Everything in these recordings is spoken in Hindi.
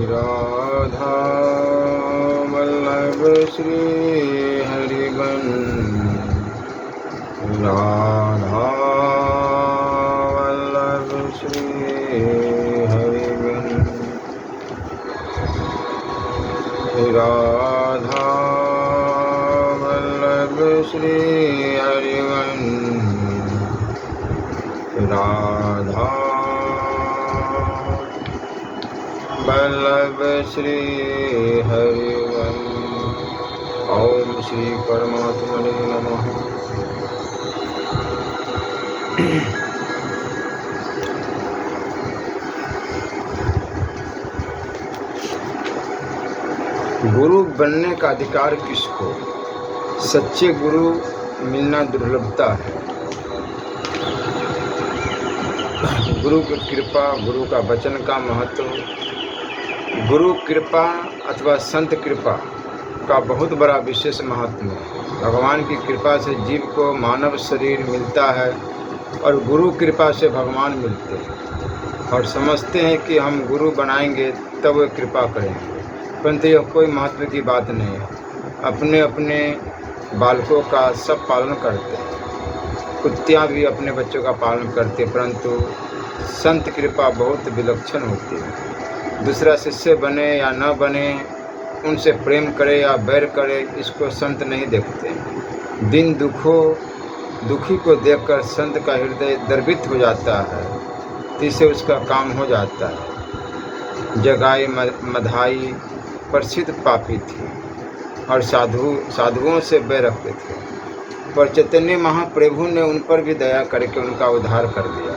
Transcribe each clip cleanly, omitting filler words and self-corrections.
राधा वल्लभ श्री हरिवंश राधा वल्लभ श्री हरिवंश राधा वल्लभ श्री हरिवंश राधा वल्लभ श्री हरिवंश। ओम श्री परमात्मने नमः। गुरु बनने का अधिकार किसको? सच्चे गुरु मिलना दुर्लभता है। गुरु की कृपा, गुरु का वचन का महत्व, गुरु कृपा अथवा संत कृपा का बहुत बड़ा विशेष महत्व है। भगवान की कृपा से जीव को मानव शरीर मिलता है और गुरु कृपा से भगवान मिलते हैं और समझते हैं कि हम गुरु बनाएंगे तब वे कृपा करेंगे, परंतु यह कोई महत्व की बात नहीं है। अपने अपने बालकों का सब पालन करते हैं, कुत्तियाँ भी अपने बच्चों का पालन करती हैं, परंतु संत कृपा बहुत विलक्षण होती है। दूसरा शिष्य बने या न बने, उनसे प्रेम करे या बैर करे, इसको संत नहीं देखते। दिन दुखी को देखकर संत का हृदय द्रवित हो जाता है, इससे उसका काम हो जाता है। जगाई मधाई प्रसिद्ध पापी थी और साधुओं से बैर रखते थे, पर चैतन्य महाप्रभु ने उन पर भी दया करके उनका उद्धार कर दिया।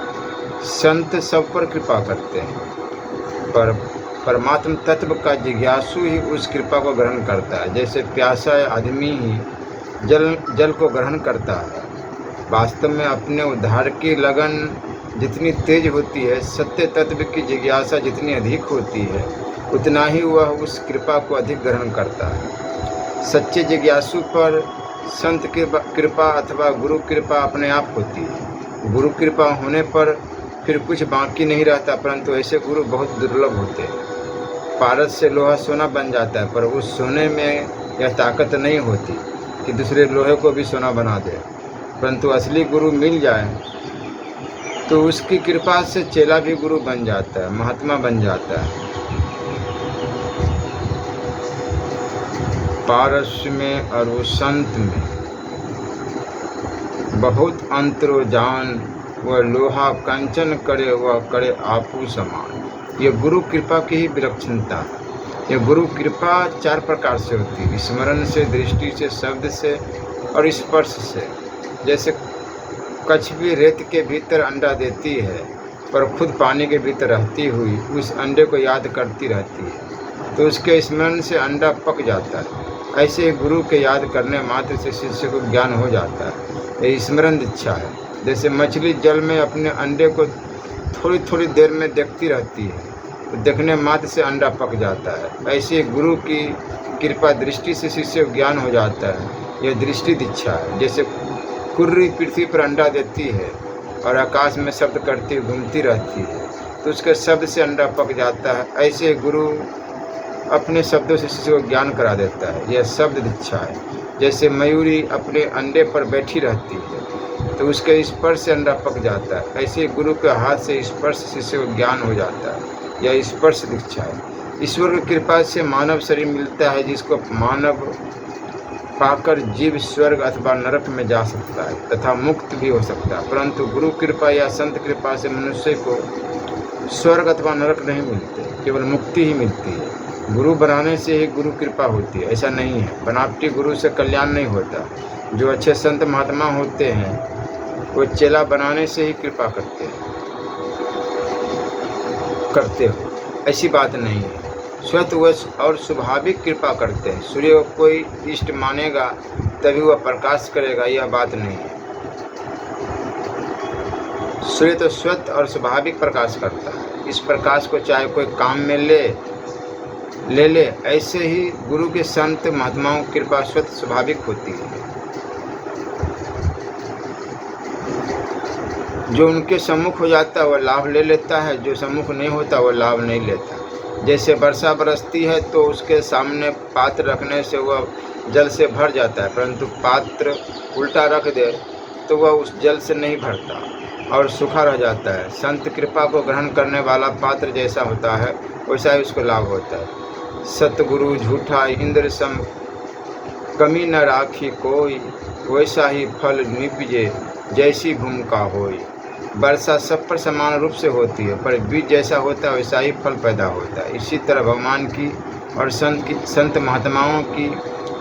संत सब पर कृपा करते हैं, पर परमात्म तत्व का जिज्ञासु ही उस कृपा को ग्रहण करता है। जैसे प्यासा आदमी ही जल को ग्रहण करता है। वास्तव में अपने उद्धार की लगन जितनी तेज होती है, सत्य तत्व की जिज्ञासा जितनी अधिक होती है, उतना ही वह उस कृपा को अधिक ग्रहण करता है। सच्चे जिज्ञासु पर संत की कृपा अथवा गुरु कृपा अपने आप होती है। गुरु कृपा होने पर फिर कुछ बाकी नहीं रहता, परंतु ऐसे गुरु बहुत दुर्लभ होते हैं। पारस से लोहा सोना बन जाता है, पर उस सोने में यह ताकत नहीं होती कि दूसरे लोहे को भी सोना बना दे। परंतु असली गुरु मिल जाए तो उसकी कृपा से चेला भी गुरु बन जाता है, महात्मा बन जाता है। पारस में और वो संत में बहुत अंतरो जान, वह लोहा कंचन करे वह करे आपू समान। ये गुरु कृपा की ही विलक्षणता है। ये गुरु कृपा 4 प्रकार से होती है: स्मरण से, दृष्टि से, शब्द से और स्पर्श से। जैसे कछुआ रेत के भीतर अंडा देती है, पर खुद पानी के भीतर रहती हुई उस अंडे को याद करती रहती है, तो उसके स्मरण से अंडा पक जाता है। ऐसे ही गुरु के याद करने मात्र से शिष्य को ज्ञान हो जाता है। यह स्मरण दीक्षा है। जैसे मछली जल में अपने अंडे को थोड़ी थोड़ी देर में देखती रहती है, तो देखने मात्र से अंडा पक जाता है। ऐसे गुरु की कृपा दृष्टि से शिष्य को ज्ञान हो जाता है। यह दृष्टि दीक्षा है। जैसे कुर्री पृथ्वी पर अंडा देती है और आकाश में शब्द करती घूमती रहती है, तो उसके शब्द से अंडा पक जाता है। ऐसे गुरु अपने शब्दों से शिष्य को ज्ञान करा देता है। यह शब्द दीक्षा है। जैसे मयूरी अपने अंडे पर बैठी रहती है, तो उसके स्पर्श से अंडा पक जाता है। ऐसे गुरु के हाथ से स्पर्श शिष्य को ज्ञान हो जाता है। यह स्पर्श दीक्षा है। ईश्वर की कृपा से मानव शरीर मिलता है, जिसको मानव पाकर जीव स्वर्ग अथवा नरक में जा सकता है तथा मुक्त भी हो सकता है। परंतु गुरु कृपा या संत कृपा से मनुष्य को स्वर्ग अथवा नरक नहीं मिलते, केवल मुक्ति ही मिलती है। गुरु बनाने से ही गुरु कृपा होती है, ऐसा नहीं है। बनावटी गुरु से कल्याण नहीं होता। जो अच्छे संत महात्मा होते हैं वो चेला बनाने से ही कृपा करते हो, ऐसी बात नहीं है। स्वतः वह और स्वाभाविक कृपा करते हैं। सूर्य को कोई इष्ट मानेगा तभी वह प्रकाश करेगा, यह बात नहीं है। सूर्य तो स्वतः और स्वाभाविक प्रकाश करता है। इस प्रकाश को चाहे कोई काम में ले ऐसे ही गुरु के संत महात्माओं की कृपा स्वतः स्वाभाविक होती है। जो उनके सम्मुख हो जाता है वह लाभ ले लेता है, जो सम्मुख नहीं होता वह लाभ नहीं लेता। जैसे वर्षा बरसती है तो उसके सामने पात्र रखने से वह जल से भर जाता है, परंतु पात्र उल्टा रख दे तो वह उस जल से नहीं भरता और सूखा रह जाता है। संत कृपा को ग्रहण करने वाला पात्र जैसा होता है वैसा ही उसको लाभ होता है। सतगुरु झूठा इंद्र सम कमी न राखी कोई, वैसा ही फल निपजे जैसी भूमिका होई। वर्षा सब पर समान रूप से होती है, पर बीज जैसा होता है वैसा ही फल पैदा होता है। इसी तरह भगवान की और संत महात्माओं की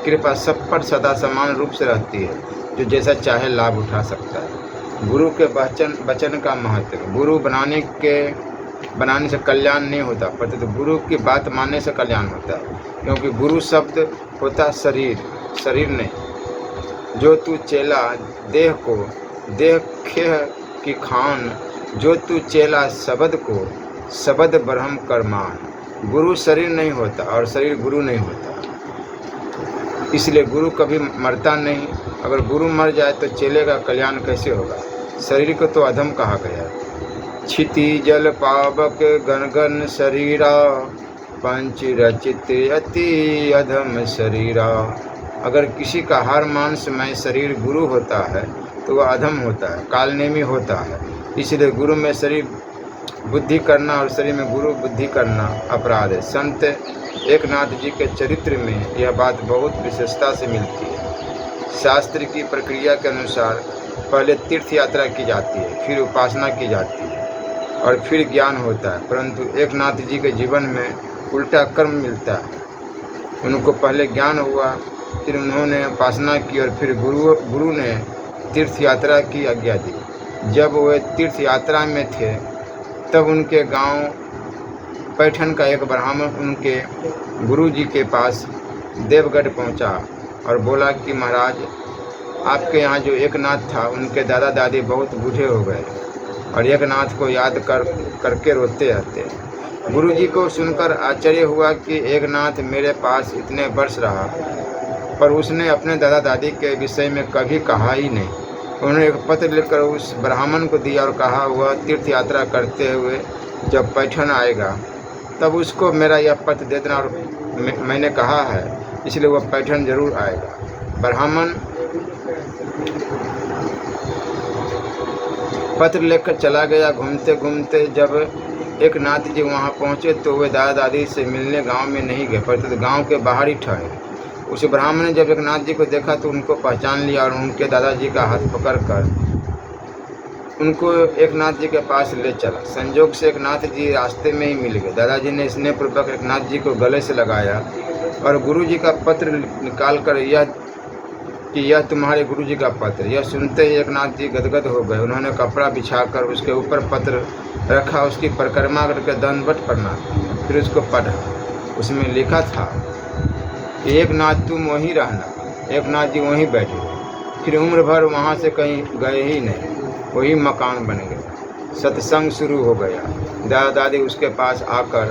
कृपा सब पर सदा समान रूप से रहती है, जो जैसा चाहे लाभ उठा सकता है। गुरु के वचन का महत्व। गुरु बनाने से कल्याण नहीं होता, परंतु गुरु की बात मानने से कल्याण होता है, क्योंकि गुरु शब्द होता शरीर नहीं। जो तू चेला देह को, देह खेह की खान, जो तू चेला शब्द को, शब्द ब्रह्म कर मान। गुरु शरीर नहीं होता और शरीर गुरु नहीं होता, इसलिए गुरु कभी मरता नहीं। अगर गुरु मर जाए तो चेले का कल्याण कैसे होगा? शरीर को तो अधम कहा गया। क्षिति जल पावक गण गण शरीरा, पंच रचित अति अधम शरीरा। अगर किसी का हर मांसमय शरीर गुरु होता है तो वह अधम होता है, कालनेमी होता है। इसलिए गुरु में शरीर बुद्धि करना और शरीर में गुरु बुद्धि करना अपराध है। संत एकनाथ जी के चरित्र में यह बात बहुत विशेषता से मिलती है। शास्त्र की प्रक्रिया के अनुसार पहले तीर्थ यात्रा की जाती है, फिर उपासना की जाती है और फिर ज्ञान होता है, परंतु एकनाथ जी के जीवन में उल्टा कर्म मिलता है। उनको पहले ज्ञान हुआ, फिर उन्होंने उपासना की और फिर गुरु ने तीर्थ यात्रा की आज्ञा दी। जब वे तीर्थ यात्रा में थे तब उनके गांव पैठन का एक ब्राह्मण उनके गुरु जी के पास देवगढ़ पहुंचा और बोला कि महाराज, आपके यहाँ जो एकनाथ था उनके दादा दादी बहुत बूढ़े हो गए और एकनाथ को याद करके रोते रहते। गुरुजी को सुनकर आश्चर्य हुआ कि एकनाथ मेरे पास इतने वर्ष रहा पर उसने अपने दादा दादी के विषय में कभी कहा ही नहीं। उन्होंने एक पत्र लिखकर उस ब्राह्मण को दिया और कहा वह तीर्थ यात्रा करते हुए जब पैठन आएगा तब उसको मेरा यह पत्र दे देना, और मैंने कहा है इसलिए वह पैठन जरूर आएगा। ब्राह्मण पत्र लेकर चला गया। घूमते घूमते जब एकनाथ जी वहाँ पहुँचे तो वे दादा दादी से मिलने गांव में नहीं गए, परंतु गांव के बाहर ही ठहरे। उस ब्राह्मण ने जब एकनाथ जी को देखा तो उनको पहचान लिया और उनके दादाजी का हाथ पकड़कर उनको एकनाथ जी के पास ले चला। संजोग से एकनाथ जी रास्ते में ही मिल गए। दादाजी ने स्नेहपूर्वक एकनाथ जी को गले से लगाया और गुरु जी का पत्र निकाल कर यह तुम्हारे गुरु जी का पत्र। यह सुनते ही एकनाथ जी गदगद हो गए। उन्होंने कपड़ा बिछाकर उसके ऊपर पत्र रखा, उसकी परिक्रमा करके दंडवत प्रणाम, फिर उसको पढ़ा। उसमें लिखा था कि एकनाथ तुम वहीं रहना। एकनाथ जी वहीं बैठे, फिर उम्र भर वहाँ से कहीं गए ही नहीं, वही मकान बन गया। सत्संग शुरू हो गया। दादा दादी उसके पास आकर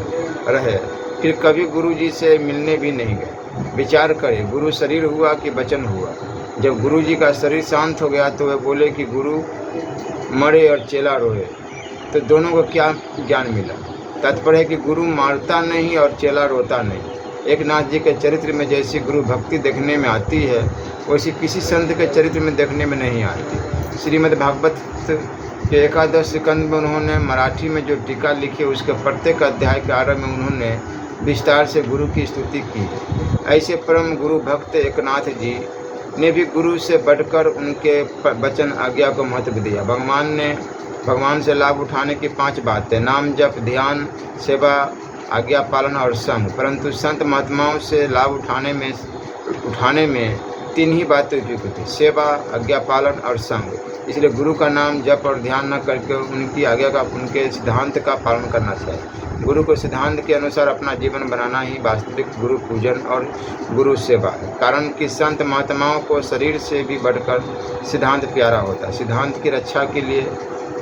रहे, फिर कभी गुरु जी से मिलने भी नहीं गए। विचार करें, गुरु शरीर हुआ कि वचन हुआ? जब गुरु जी का शरीर शांत हो गया तो वे बोले कि गुरु मरे और चेला रोए, तो दोनों को क्या ज्ञान मिला? तात्पर्य है कि गुरु मारता नहीं और चेला रोता नहीं। एकनाथ जी के चरित्र में जैसी गुरु भक्ति देखने में आती है वैसी किसी संत के चरित्र में देखने में नहीं आती। श्रीमद् भागवत के 11 स्कंद में उन्होंने मराठी में जो टीका लिखी उसके प्रत्येक अध्याय के आरंभ में उन्होंने विस्तार से गुरु की स्तुति की। ऐसे परम गुरु भक्त एकनाथ जी ने भी गुरु से बढ़कर उनके वचन आज्ञा को महत्व दिया। भगवान से लाभ उठाने की 5 बातें: नाम जप, ध्यान, सेवा, आज्ञा पालन और संग। परंतु संत महात्माओं से लाभ उठाने में 3 ही बातें उपयुक्त थी: सेवा, आज्ञा पालन और संग। इसलिए गुरु का नाम जप और ध्यान न करके उनकी आज्ञा का, उनके सिद्धांत का पालन करना चाहिए। गुरु को सिद्धांत के अनुसार अपना जीवन बनाना ही वास्तविक गुरु पूजन और गुरु सेवा है। कारण कि संत महात्माओं को शरीर से भी बढ़कर सिद्धांत प्यारा होता है। सिद्धांत की रक्षा के लिए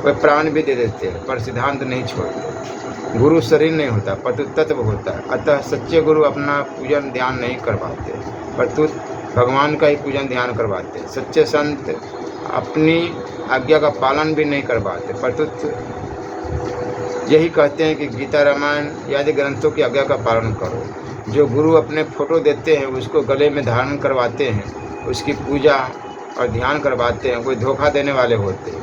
वे प्राण भी दे देते हैं, पर सिद्धांत नहीं छोड़ते। गुरु शरीर नहीं होता, परंतु तत्व होता है। अतः सच्चे गुरु अपना पूजन ध्यान नहीं करवाते, परंतु भगवान का ही पूजन ध्यान करवाते। सच्चे संत अपनी आज्ञा का पालन भी नहीं करवाते, परंतु यही कहते हैं कि गीता, रामायण आदि ग्रंथों की आज्ञा का पालन करो। जो गुरु अपने फोटो देते हैं, उसको गले में धारण करवाते हैं, उसकी पूजा और ध्यान करवाते हैं, कोई धोखा देने वाले होते हैं।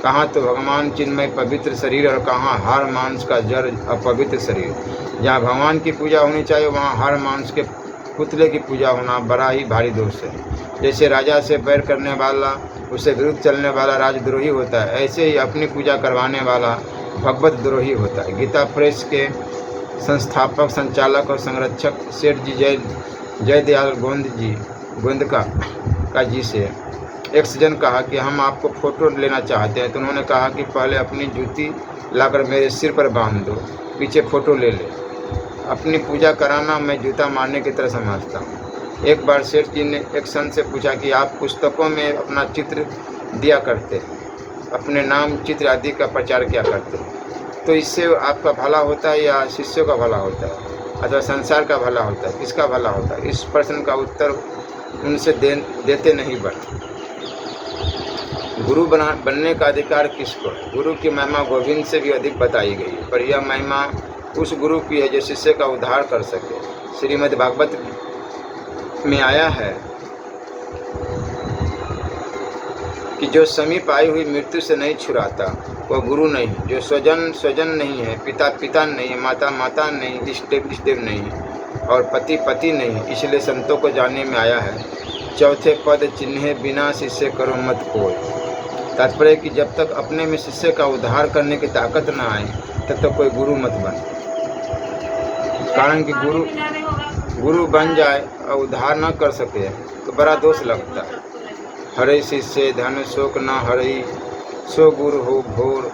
कहाँ तो भगवान चिन्मय पवित्र शरीर और कहाँ हार मांस का जड़ अपवित्र शरीर। जहाँ भगवान की पूजा होनी चाहिए वहाँ हार मांस के पुतले की पूजा होना बड़ा ही भारी दोष है। जैसे राजा से बैर करने वाला, उससे विरुद्ध चलने वाला राजद्रोही होता है, ऐसे ही अपनी पूजा करवाने वाला भगवत द्रोही होता है। गीता प्रेस के संस्थापक, संचालक और संरक्षक सेठ जी जयदयाल गोंदका जी से एक सज्जन कहा कि हम आपको फ़ोटो लेना चाहते हैं। तो उन्होंने कहा कि पहले अपनी जूती लाकर मेरे सिर पर बांध दो, पीछे फ़ोटो ले ले। अपनी पूजा कराना मैं जूता मारने की तरह समझता हूँ। एक बार सेठ जी ने एक संत से पूछा कि आप पुस्तकों में अपना चित्र दिया करते, अपने नाम, चित्र आदि का प्रचार क्या करते, तो इससे आपका भला होता है या शिष्यों का भला होता है अथवा संसार का भला होता है, किसका भला होता है? इस प्रश्न का उत्तर उनसे देते नहीं बने। गुरु बनने का अधिकार किसको है? गुरु की महिमा गोविंद से भी अधिक बताई गई है, पर यह महिमा उस गुरु की है जो शिष्य का उद्धार कर सके। श्रीमद् भागवत में आया है कि जो समीप आई हुई मृत्यु से नहीं छुड़ाता वह गुरु नहीं, जो स्वजन नहीं है, पिता नहीं है, माता नहीं, इष्ट देव नहीं और पति नहीं, इसलिए संतों को जानने में आया है। चौथे पद चिन्हे बिना शिष्य करो मत कोई। तात्पर्य कि जब तक अपने में शिष्य का उद्धार करने की ताकत न आए तब तक कोई गुरु मत बन। कारण कि गुरु बन जाए और उद्धार न कर सके तो बड़ा दोष लगता है। हरे शिष्य धन शोक न हरई, सो गुरु हो घोर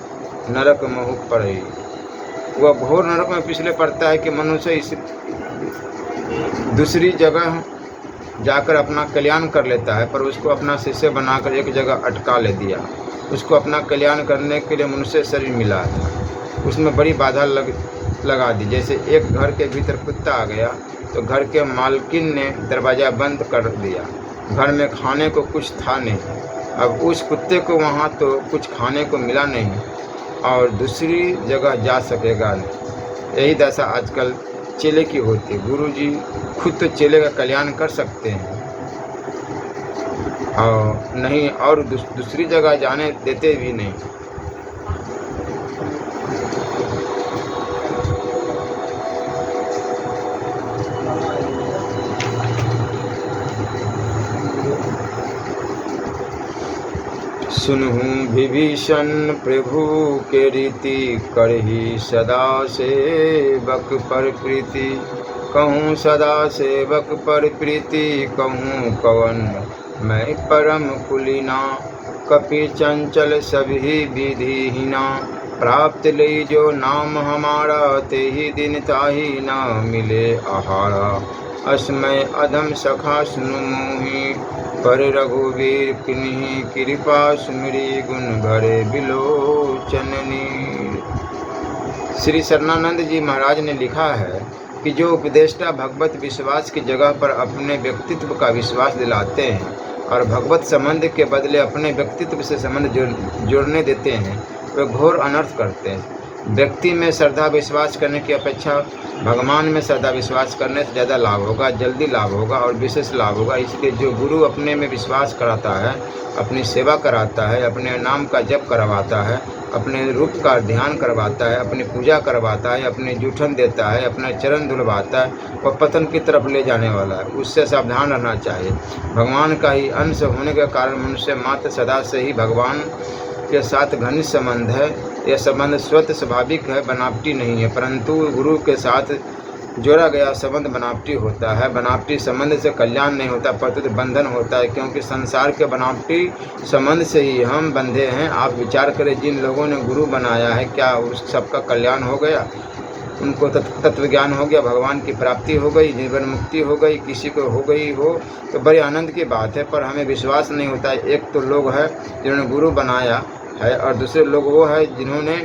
नरक महु पड़ई। वह घोर नरक में पिछले पड़ता है कि मनुष्य इस दूसरी जगह जाकर अपना कल्याण कर लेता है, पर उसको अपना शिष्य बनाकर एक जगह अटका ले दिया। उसको अपना कल्याण करने के लिए मनुष्य शरीर मिला था, उसमें बड़ी बाधा लगा दी। जैसे एक घर के भीतर कुत्ता आ गया तो घर के मालकिन ने दरवाज़ा बंद कर दिया। घर में खाने को कुछ था नहीं, अब उस कुत्ते को वहाँ तो कुछ खाने को मिला नहीं और दूसरी जगह जा सकेगा नहीं। यही दशा आजकल चेले की होती है। गुरु जी खुद तो चेले का कल्याण कर सकते हैं और नहीं और दूसरी जगह जाने देते भी नहीं। सुनहूँ विभीषण प्रभु के रीति, करही सदा सेवक पर प्रीति। कहूँ सदा सेवक पर प्रीति, कहूँ कवन मैं परम कुलीना। कपि चंचल सभी विधिहीना, प्राप्त लई जो नाम हमारा। ते ही दिन ताही न मिले आहारा, अस्मय अधम सखा सुनु मोहि। पर रघुवीर किन्हीं कृपा सुमिरी, गुण भरे बिलोचननी। श्री शरणानंद जी महाराज ने लिखा है कि जो उपदेष्टा भगवत विश्वास की जगह पर अपने व्यक्तित्व का विश्वास दिलाते हैं और भगवत संबंध के बदले अपने व्यक्तित्व से संबंध जोड़ने देते हैं, वे घोर अनर्थ करते हैं। व्यक्ति में श्रद्धा विश्वास करने की अपेक्षा भगवान में श्रद्धा विश्वास करने से ज़्यादा लाभ होगा, जल्दी लाभ होगा और विशेष लाभ होगा। इसलिए जो गुरु अपने में विश्वास कराता है, अपनी सेवा कराता है, अपने नाम का जप करवाता है, अपने रूप का ध्यान करवाता है, अपनी पूजा करवाता है, अपने जूठन देता है, अपने चरण धुलवाता है, वह पतन की तरफ ले जाने वाला है। उससे सावधान रहना चाहिए। भगवान का ही अंश होने के कारण मनुष्य मात्र सदा से ही भगवान के साथ घनिष्ठ संबंध है। यह संबंध स्वतः स्वाभाविक है, बनावटी नहीं है, परंतु गुरु के साथ जोड़ा गया संबंध बनावटी होता है। बनावटी संबंध से कल्याण नहीं होता, परंतु बंधन होता है, क्योंकि संसार के बनावटी संबंध से ही हम बंधे हैं। आप विचार करें, जिन लोगों ने गुरु बनाया है, क्या उस सबका कल्याण हो गया? उनको तत्व ज्ञान हो गया, भगवान की प्राप्ति हो गई, जीवन मुक्ति हो गई, किसी को हो गई हो तो बड़े आनंद की बात है। पर हमें विश्वास नहीं होता है। एक तो लोग हैं जिन्होंने गुरु बनाया है और दूसरे लोग वो है जिन्होंने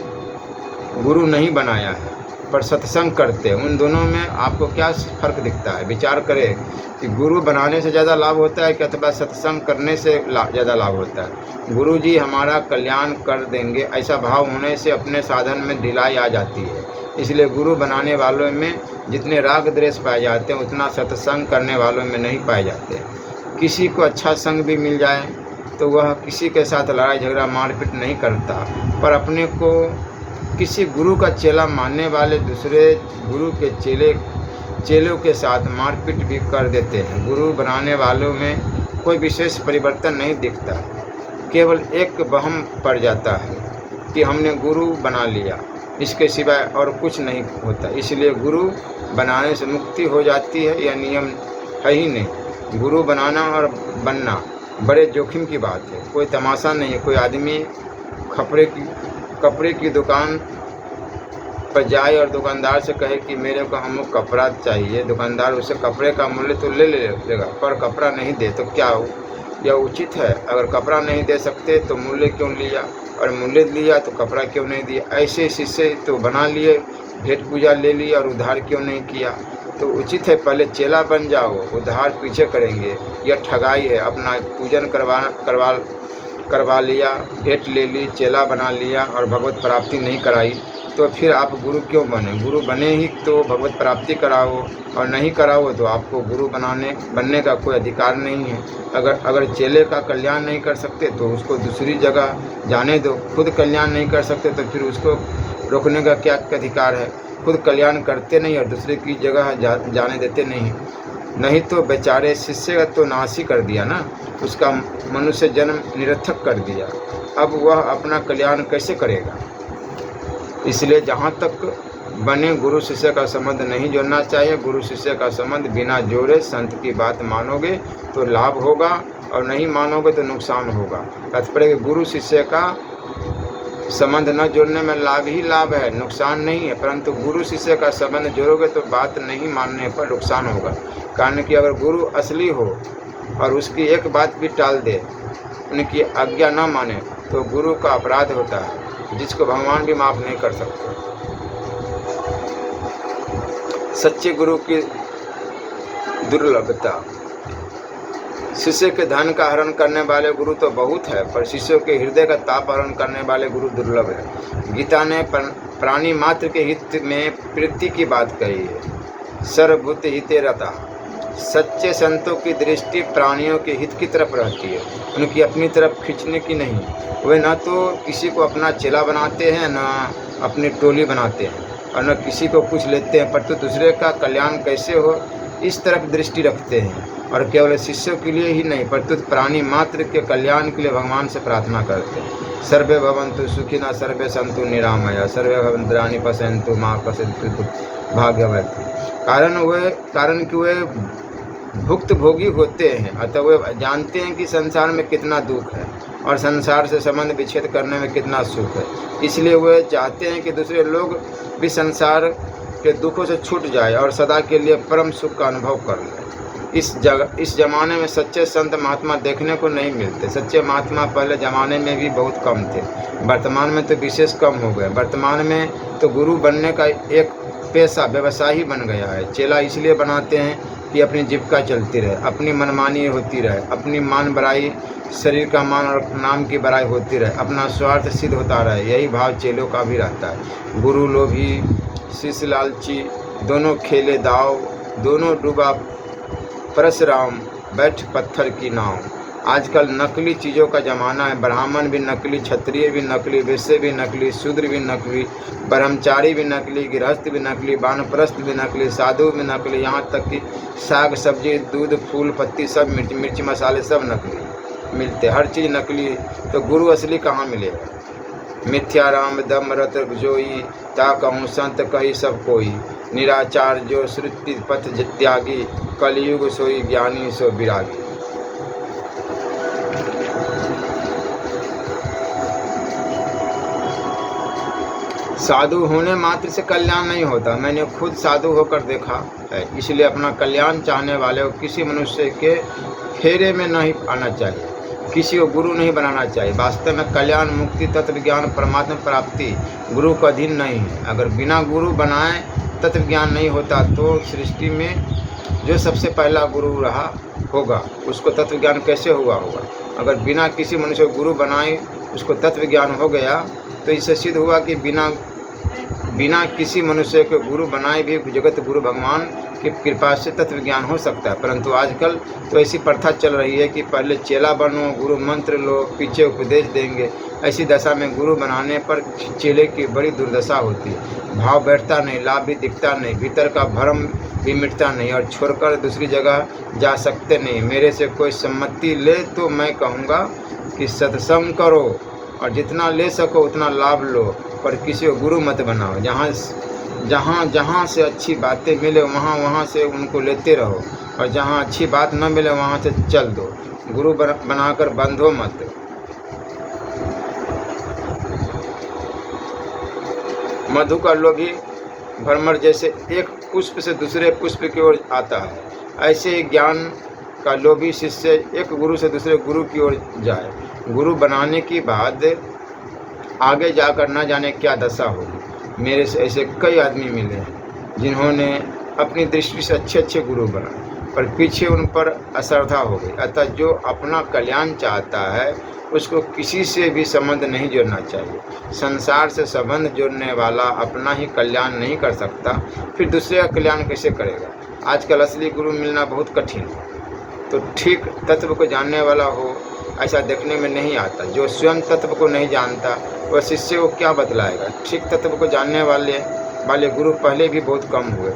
गुरु नहीं बनाया है। पर सत्संग करते हैं, उन दोनों में आपको क्या फ़र्क दिखता है? विचार करें कि गुरु बनाने से ज़्यादा लाभ होता है कि अथवा सत्संग करने से ज़्यादा लाभ होता है? गुरु जी हमारा कल्याण कर देंगे, ऐसा भाव होने से अपने साधन में ढिलाई आ जाती है। इसलिए गुरु बनाने वालों में जितने राग द्वेष पाए जाते हैं उतना सत्संग करने वालों में नहीं पाए जाते। किसी को अच्छा संग भी मिल जाए तो वह किसी के साथ लड़ाई झगड़ा मारपीट नहीं करता, पर अपने को किसी गुरु का चेला मानने वाले दूसरे गुरु के चेलों के साथ मारपीट भी कर देते हैं। गुरु बनाने वालों में कोई विशेष परिवर्तन नहीं दिखता, केवल एक वहम पड़ जाता है कि हमने गुरु बना लिया, इसके सिवाय और कुछ नहीं होता। इसलिए गुरु बनाने से मुक्ति हो जाती है, यह नियम है ही नहीं। गुरु बनाना और बनना बड़े जोखिम की बात है, कोई तमाशा नहीं है। कोई आदमी कपड़े की दुकान पर जाए और दुकानदार से कहे कि मेरे को हमको कपड़ा चाहिए, दुकानदार उसे कपड़े का मूल्य तो ले लेगा, पर कपड़ा नहीं दे तो क्या हो? यह उचित है? अगर कपड़ा नहीं दे सकते तो मूल्य क्यों लिया, और मूल्य लिया तो कपड़ा क्यों नहीं दिया? ऐसे शिष्य तो बना लिए, भेंट पूजा ले ली और उधार क्यों नहीं किया? तो उचित है पहले चेला बन जाओ, उधार पीछे करेंगे। यह ठगाई है। अपना पूजन करवा लिया, भेंट ले ली, चेला बना लिया और भगवत प्राप्ति नहीं कराई, तो फिर आप गुरु क्यों बने? गुरु बने ही तो भगवत प्राप्ति कराओ, और नहीं कराओ तो आपको गुरु बनने का कोई अधिकार नहीं है। अगर चेले का कल्याण नहीं कर सकते तो उसको दूसरी जगह जाने दो। खुद कल्याण नहीं कर सकते तो फिर उसको रोकने का क्या अधिकार है? खुद कल्याण करते नहीं और दूसरे की जगह जाने देते नहीं तो बेचारे शिष्य का तो नाश ही कर दिया ना, उसका मनुष्य जन्म निरर्थक कर दिया। अब वह अपना कल्याण कैसे करेगा? इसलिए जहाँ तक बने गुरु शिष्य का संबंध नहीं जोड़ना चाहिए। गुरु शिष्य का संबंध बिना जोड़े संत की बात मानोगे तो लाभ होगा, और नहीं मानोगे तो नुकसान होगा। तात्पर्य गुरु शिष्य का संबंध न जोड़ने में लाभ ही लाभ है, नुकसान नहीं है। परंतु गुरु शिष्य का संबंध जोड़ोगे तो बात नहीं मानने पर नुकसान होगा। कारण कि अगर गुरु असली हो और उसकी एक बात भी टाल दे, उनकी आज्ञा न माने, तो गुरु का अपराध होता है, जिसको भगवान भी माफ़ नहीं कर सकते। सच्चे गुरु की दुर्लभता। शिष्य के धन का हरण करने वाले गुरु तो बहुत है, पर शिष्यों के हृदय का ताप हरण करने वाले गुरु दुर्लभ है। गीता ने प्राणी मात्र के हित में प्रीति की बात कही है। सर्वभूत हिते रता। सच्चे संतों की दृष्टि प्राणियों के हित की तरफ रहती है, उनकी अपनी तरफ खींचने की नहीं। वे न तो किसी को अपना चेला बनाते हैं, न अपनी टोली बनाते हैं, और न किसी को कुछ लेते हैं, पर तो दूसरे का कल्याण कैसे हो इस तरफ दृष्टि रखते हैं। और केवल शिष्यों के लिए ही नहीं, परंतु प्राणी मात्र के कल्याण के लिए भगवान से प्रार्थना करते हैं। सर्वे भवन्तु सुखिनः, सर्वे सन्तु निरामया, सर्वे भद्राणि पश्यन्तु मा कश्चित् भाग्यवत्। कारण कि वे भुक्त भोगी होते हैं, अतः वे जानते हैं कि संसार में कितना दुख है और संसार से संबंध विच्छेद करने में कितना सुख है। इसलिए वे चाहते हैं कि दूसरे लोग भी संसार के दुखों से छूट जाए और सदा के लिए परम सुख का अनुभव कर लें। इस जमाने में सच्चे संत महात्मा देखने को नहीं मिलते। सच्चे महात्मा पहले ज़माने में भी बहुत कम थे, वर्तमान में तो विशेष कम हो गए। वर्तमान में तो गुरु बनने का एक पेशा व्यवसाय ही बन गया है। चेला इसलिए बनाते हैं कि अपनी जीविका चलती रहे, अपनी मनमानी होती रहे, अपनी मान बड़ाई, शरीर का मान और नाम की बड़ाई होती रहे, अपना स्वार्थ सिद्ध होता रहे। यही भाव चेलों का भी रहता है। गुरु लोभी, शिष्य लालची, दोनों खेले दाव, दोनों डूबा परशुराम, बैठ पत्थर की नाव। आजकल नकली चीज़ों का ज़माना है। ब्राह्मण भी नकली, क्षत्रिय भी नकली, वैश्य भी नकली, शूद्र भी नकली, ब्रह्मचारी भी नकली, गृहस्थ भी नकली, वानप्रस्थ भी नकली, साधु भी नकली, यहाँ तक कि साग सब्जी, दूध, फूल, पत्ती सब मिर्च मसाले सब नकली मिलते, हर चीज़ नकली। तो गुरु असली कहाँ मिलेगा? मिथ्या राम दम रत जोई, ता कहूँ संत कही सब कोई, निराचार जो श्रुति पथ त्यागी, कलयुग सोई ज्ञानी सो विरागी। साधु होने मात्र से कल्याण नहीं होता। मैंने खुद साधु होकर देखा है। इसलिए अपना कल्याण चाहने वाले को किसी मनुष्य के फेरे में नहीं आना चाहिए। किसी को गुरु नहीं बनाना चाहिए। वास्तव में कल्याण, मुक्ति, तत्व ज्ञान, परमात्मा प्राप्ति गुरु का अधीन नहीं है। अगर बिना गुरु बनाए तत्व ज्ञान नहीं होता तो सृष्टि में जो सबसे पहला गुरु रहा होगा उसको तत्व ज्ञान कैसे हुआ होगा। अगर बिना किसी मनुष्य को गुरु बनाए उसको तत्व ज्ञान हो गया तो इससे सिद्ध हुआ कि बिना किसी मनुष्य को गुरु बनाए भी जगत गुरु भगवान की कृपा से तत्व ज्ञान हो सकता है। परंतु आजकल तो ऐसी प्रथा चल रही है कि पहले चेला बनो, गुरु मंत्र लो, पीछे उपदेश देंगे। ऐसी दशा में गुरु बनाने पर चेले की बड़ी दुर्दशा होती है। भाव बैठता नहीं, लाभ भी दिखता नहीं, भीतर का भ्रम भी मिटता नहीं और छोड़कर दूसरी जगह जा सकते नहीं। मेरे से कोई सम्मति ले तो मैं कहूँगा कि सत्संग करो और जितना ले सको उतना लाभ लो, पर किसी को गुरु मत बनाओ। जहाँ से अच्छी बातें मिले वहाँ से उनको लेते रहो और जहाँ अच्छी बात न मिले वहाँ से चल दो। गुरु बनाकर बंधो मत। मधु का लोभी भ्रमर जैसे एक पुष्प से दूसरे पुष्प की ओर आता है, ऐसे ही ज्ञान का लोभी शिष्य एक गुरु से दूसरे गुरु की ओर जाए। गुरु बनाने के बाद आगे जाकर न जाने क्या दशा होगी। मेरे से ऐसे कई आदमी मिले हैं जिन्होंने अपनी दृष्टि से अच्छे गुरु बनाए पर पीछे उन पर अश्रद्धा हो गई। अतः जो अपना कल्याण चाहता है उसको किसी से भी संबंध नहीं जोड़ना चाहिए। संसार से संबंध जोड़ने वाला अपना ही कल्याण नहीं कर सकता, फिर दूसरे का कल्याण कैसे करेगा। आजकल असली गुरु मिलना बहुत कठिन है। तो ठीक तत्व को जानने वाला हो ऐसा देखने में नहीं आता। जो स्वयं तत्व को नहीं जानता वह शिष्य को क्या बतलाएगा। ठीक तत्व को जानने वाले गुरु पहले भी बहुत कम हुए।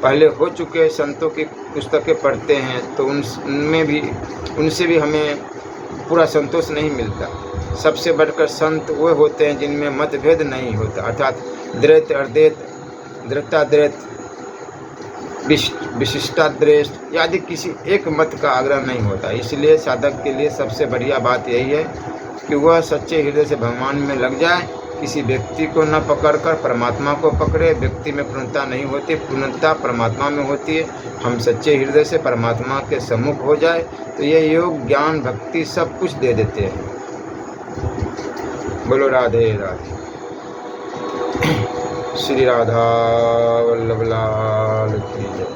पहले हो चुके संतों की पुस्तकें पढ़ते हैं तो उनसे भी हमें पूरा संतोष नहीं मिलता। सबसे बढ़कर संत वो होते हैं जिनमें मतभेद नहीं होता, अर्थात द्वैत, अद्वैत, द्वैताद्वैत, विशिष्टाद्वैत आदि किसी एक मत का आग्रह नहीं होता। इसलिए साधक के लिए सबसे बढ़िया बात यही है कि वह सच्चे हृदय से भगवान में लग जाए, किसी व्यक्ति को न पकड़कर परमात्मा को पकड़े। व्यक्ति में पूर्णता नहीं होती, पूर्णता परमात्मा में होती है। हम सच्चे हृदय से परमात्मा के सम्मुख हो जाए तो ये योग, ज्ञान, भक्ति सब कुछ दे देते हैं। बोलो राधे राधे। श्री राधा वल्लभ लाल की जय।